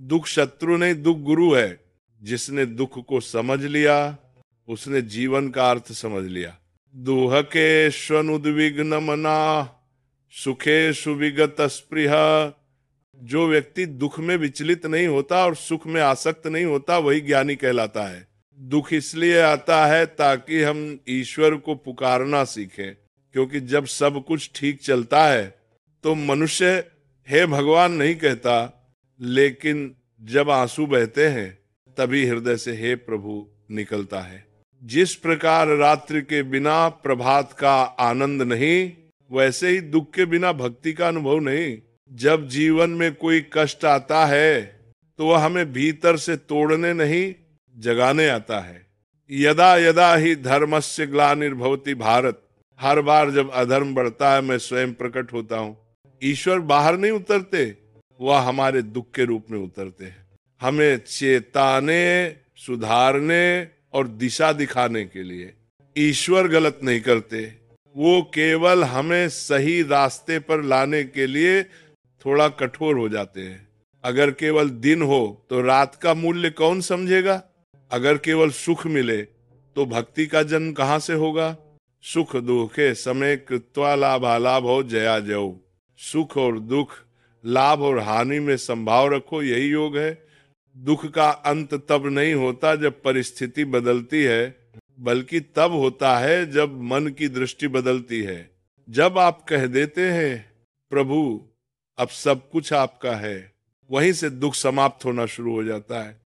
दुख शत्रु नहीं, दुख गुरु है। जिसने दुख को समझ लिया उसने जीवन का अर्थ समझ लिया। दुहके श्वनुद्विग्न मना सुखे सुविगत स्पृह। जो व्यक्ति दुख में विचलित नहीं होता और सुख में आसक्त नहीं होता वही ज्ञानी कहलाता है। दुख इसलिए आता है ताकि हम ईश्वर को पुकारना सीखें, क्योंकि जब सब कुछ ठीक चलता है तो मनुष्य हे भगवान नहीं कहता, लेकिन जब आंसू बहते हैं तभी हृदय से हे प्रभु निकलता है। जिस प्रकार रात्रि के बिना प्रभात का आनंद नहीं, वैसे ही दुख के बिना भक्ति का अनुभव नहीं। जब जीवन में कोई कष्ट आता है तो वह हमें भीतर से तोड़ने नहीं जगाने आता है। यदा यदा ही धर्मस्य ग्लानिर्भवति भारत। हर बार जब अधर्म बढ़ता है मैं स्वयं प्रकट होता हूँ। ईश्वर बाहर नहीं उतरते, वह हमारे दुख के रूप में उतरते हैं, हमें चेताने, सुधारने और दिशा दिखाने के लिए। ईश्वर गलत नहीं करते, वो केवल हमें सही रास्ते पर लाने के लिए थोड़ा कठोर हो जाते हैं। अगर केवल दिन हो तो रात का मूल्य कौन समझेगा? अगर केवल सुख मिले तो भक्ति का जन्म कहाँ से होगा? सुख दुखे समय कृत्वा लाभालाभ हो जया जय। सुख और दुख, लाभ और हानि में संभाव रखो, यही योग है। दुख का अंत तब नहीं होता जब परिस्थिति बदलती है, बल्कि तब होता है जब मन की दृष्टि बदलती है। जब आप कह देते हैं प्रभु अब सब कुछ आपका है, वहीं से दुख समाप्त होना शुरू हो जाता है।